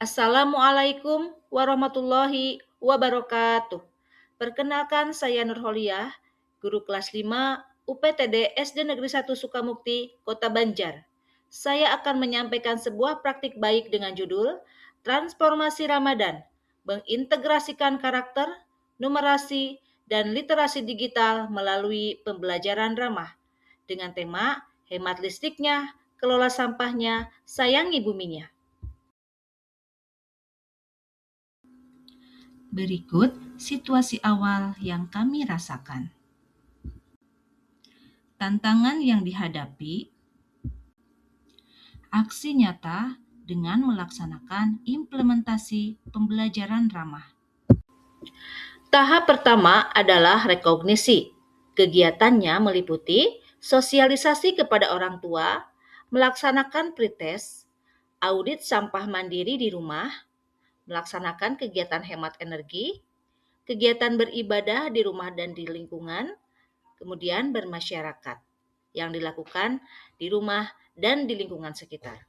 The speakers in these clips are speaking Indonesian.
Assalamualaikum warahmatullahi wabarakatuh. Perkenalkan saya Nurholiah, guru kelas 5 UPTD SD Negeri 1 Sukamukti, Kota Banjar. Saya akan menyampaikan sebuah praktik baik dengan judul Transformasi Ramadan, mengintegrasikan karakter, numerasi, dan literasi digital melalui pembelajaran ramah dengan tema hemat listriknya, kelola sampahnya, sayangi buminya. Berikut situasi awal yang kami rasakan. Tantangan yang dihadapi, aksi nyata dengan melaksanakan implementasi pembelajaran ramah. Tahap pertama adalah rekognisi. Kegiatannya meliputi sosialisasi kepada orang tua, melaksanakan pretest, audit sampah mandiri di rumah, melaksanakan kegiatan hemat energi, kegiatan beribadah di rumah dan di lingkungan, kemudian bermasyarakat yang dilakukan di rumah dan di lingkungan sekitar.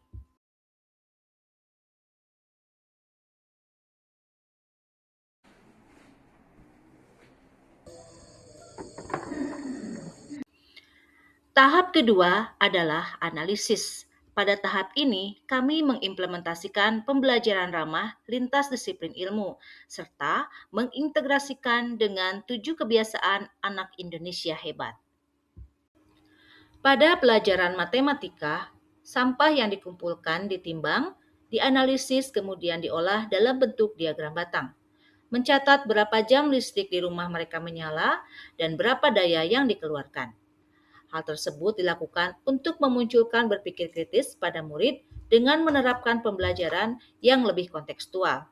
Tahap kedua adalah analisis. Pada tahap ini, kami mengimplementasikan pembelajaran ramah lintas disiplin ilmu, serta mengintegrasikan dengan 7 kebiasaan anak Indonesia hebat. Pada pelajaran matematika, sampah yang dikumpulkan ditimbang, dianalisis, kemudian diolah dalam bentuk diagram batang. Mencatat berapa jam listrik di rumah mereka menyala dan berapa daya yang dikeluarkan. Hal tersebut dilakukan untuk memunculkan berpikir kritis pada murid dengan menerapkan pembelajaran yang lebih kontekstual.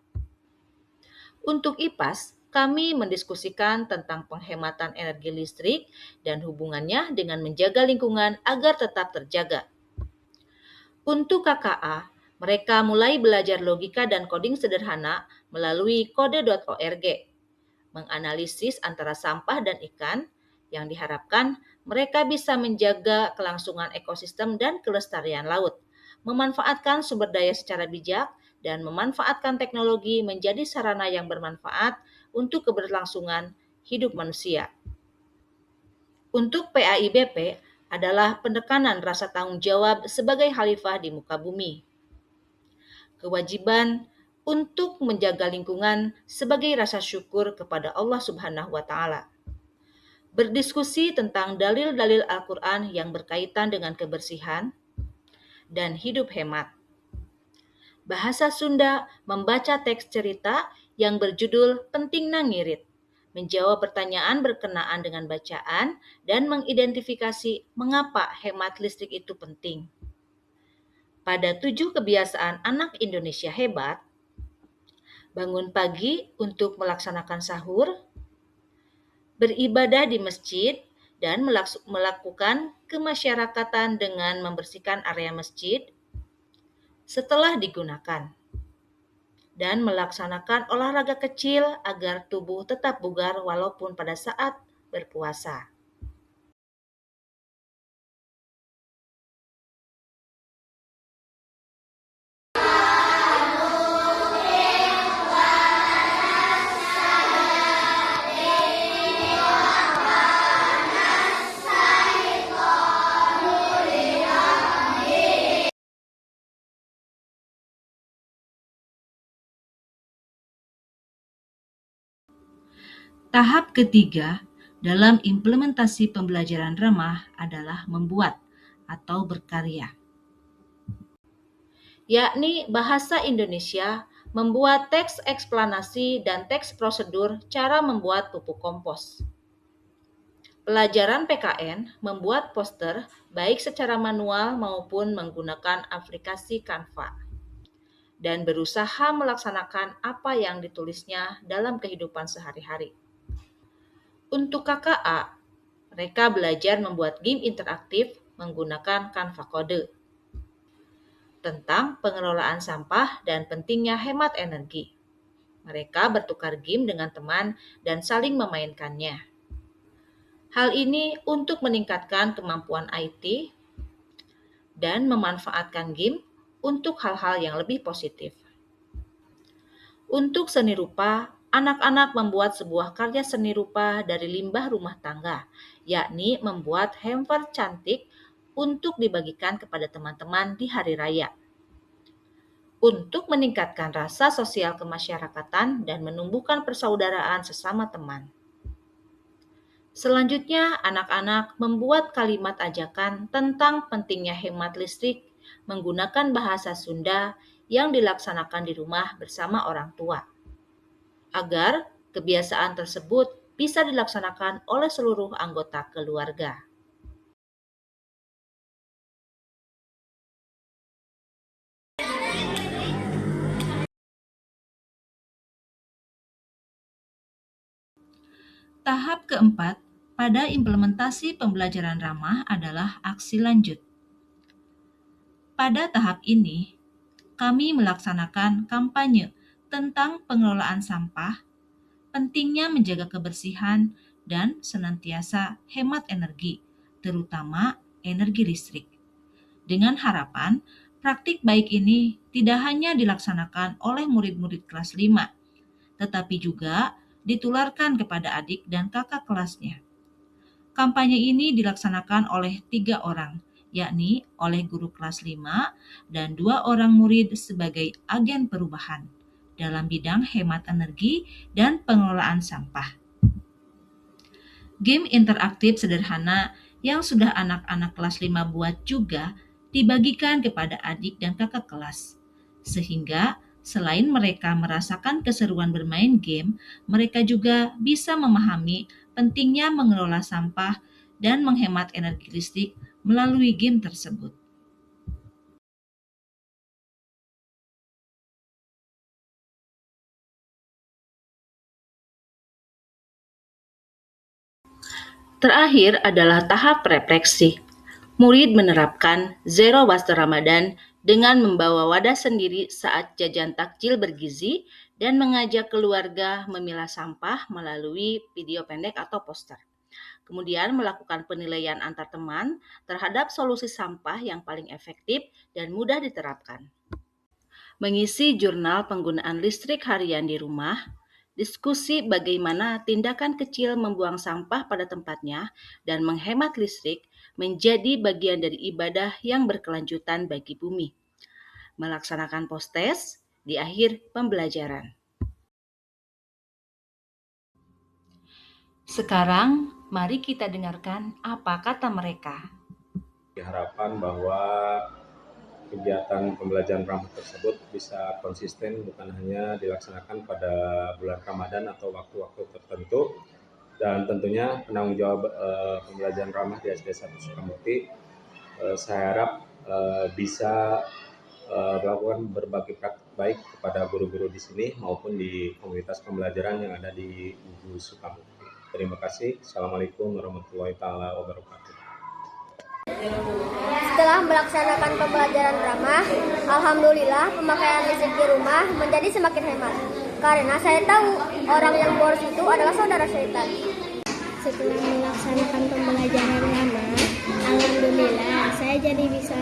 Untuk IPAS, kami mendiskusikan tentang penghematan energi listrik dan hubungannya dengan menjaga lingkungan agar tetap terjaga. Untuk KKA, mereka mulai belajar logika dan coding sederhana melalui kode.org, menganalisis antara sampah dan ikan, yang diharapkan mereka bisa menjaga kelangsungan ekosistem dan kelestarian laut, memanfaatkan sumber daya secara bijak, dan memanfaatkan teknologi menjadi sarana yang bermanfaat untuk keberlangsungan hidup manusia. Untuk PAIBP adalah penekanan rasa tanggung jawab sebagai khalifah di muka bumi. Kewajiban untuk menjaga lingkungan sebagai rasa syukur kepada Allah Subhanahu wa taala. Berdiskusi tentang dalil-dalil Al-Qur'an yang berkaitan dengan kebersihan dan hidup hemat. Bahasa Sunda membaca teks cerita yang berjudul Penting Nangirit, menjawab pertanyaan berkenaan dengan bacaan dan mengidentifikasi mengapa hemat listrik itu penting. Pada 7 kebiasaan anak Indonesia hebat, bangun pagi untuk melaksanakan sahur, beribadah di masjid, dan melakukan kemasyarakatan dengan membersihkan area masjid setelah digunakan, dan melaksanakan olahraga kecil agar tubuh tetap bugar walaupun pada saat berpuasa. Tahap ketiga dalam implementasi pembelajaran ramah adalah membuat atau berkarya, yakni bahasa Indonesia membuat teks eksplanasi dan teks prosedur cara membuat pupuk kompos. Pelajaran PKN membuat poster baik secara manual maupun menggunakan aplikasi Canva dan berusaha melaksanakan apa yang ditulisnya dalam kehidupan sehari-hari. Untuk KKA, mereka belajar membuat game interaktif menggunakan Canva Code tentang pengelolaan sampah dan pentingnya hemat energi. Mereka bertukar game dengan teman dan saling memainkannya. Hal ini untuk meningkatkan kemampuan IT dan memanfaatkan game untuk hal-hal yang lebih positif. Untuk seni rupa, anak-anak membuat sebuah karya seni rupa dari limbah rumah tangga, yakni membuat hamper cantik untuk dibagikan kepada teman-teman di hari raya. Untuk meningkatkan rasa sosial kemasyarakatan dan menumbuhkan persaudaraan sesama teman. Selanjutnya, anak-anak membuat kalimat ajakan tentang pentingnya hemat listrik menggunakan bahasa Sunda yang dilaksanakan di rumah bersama orang tua, agar kebiasaan tersebut bisa dilaksanakan oleh seluruh anggota keluarga. Tahap keempat pada implementasi pembelajaran ramah adalah aksi lanjut. Pada tahap ini, kami melaksanakan kampanye tentang pengelolaan sampah, pentingnya menjaga kebersihan, dan senantiasa hemat energi, terutama energi listrik. Dengan harapan, praktik baik ini tidak hanya dilaksanakan oleh murid-murid kelas 5, tetapi juga ditularkan kepada adik dan kakak kelasnya. Kampanye ini dilaksanakan oleh 3 orang, yakni oleh guru kelas 5 dan 2 orang murid sebagai agen perubahan dalam bidang hemat energi dan pengelolaan sampah. Game interaktif sederhana yang sudah anak-anak kelas 5 buat juga dibagikan kepada adik dan kakak kelas. Sehingga selain mereka merasakan keseruan bermain game, mereka juga bisa memahami pentingnya mengelola sampah dan menghemat energi listrik melalui game tersebut. Terakhir adalah tahap refleksi. Murid menerapkan Zero Waste Ramadan dengan membawa wadah sendiri saat jajan takjil bergizi dan mengajak keluarga memilah sampah melalui video pendek atau poster. Kemudian melakukan penilaian antar teman terhadap solusi sampah yang paling efektif dan mudah diterapkan. Mengisi jurnal penggunaan listrik harian di rumah, diskusi bagaimana tindakan kecil membuang sampah pada tempatnya dan menghemat listrik menjadi bagian dari ibadah yang berkelanjutan bagi bumi. Melaksanakan postes di akhir pembelajaran. Sekarang, mari kita dengarkan apa kata mereka. Harapan bahwa kegiatan pembelajaran ramah tersebut bisa konsisten, bukan hanya dilaksanakan pada bulan Ramadan atau waktu-waktu tertentu, dan tentunya penanggung jawab pembelajaran ramah di SD 1 Sukamukti, saya harap bisa melakukan berbagi praktik baik kepada guru-guru di sini maupun di komunitas pembelajaran yang ada di UGU Sukamukti. Terima kasih. Assalamualaikum warahmatullahi wabarakatuh. Setelah melaksanakan pembelajaran ramah, alhamdulillah pemakaian listrik di rumah menjadi semakin hemat. Karena saya tahu orang yang boros itu adalah saudara syaitan. Setelah melaksanakan pembelajaran ramah, alhamdulillah saya jadi bisa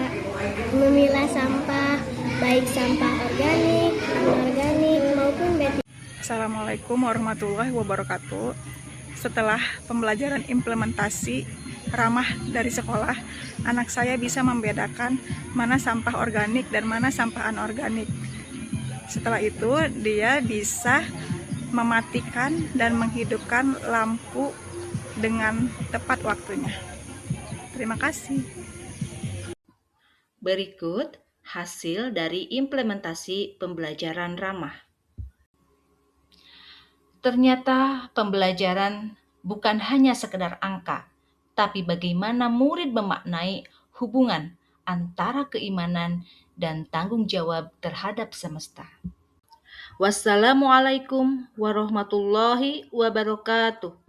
memilah sampah, baik sampah organik, anorganik maupun B3. Assalamualaikum warahmatullahi wabarakatuh. Setelah pembelajaran implementasi ramah dari sekolah, anak saya bisa membedakan mana sampah organik dan mana sampah anorganik. Setelah itu, dia bisa mematikan dan menghidupkan lampu dengan tepat waktunya. Terima kasih. Berikut hasil dari implementasi pembelajaran ramah. Ternyata pembelajaran bukan hanya sekedar angka, tapi bagaimana murid memaknai hubungan antara keimanan dan tanggung jawab terhadap semesta. Wassalamualaikum warahmatullahi wabarakatuh.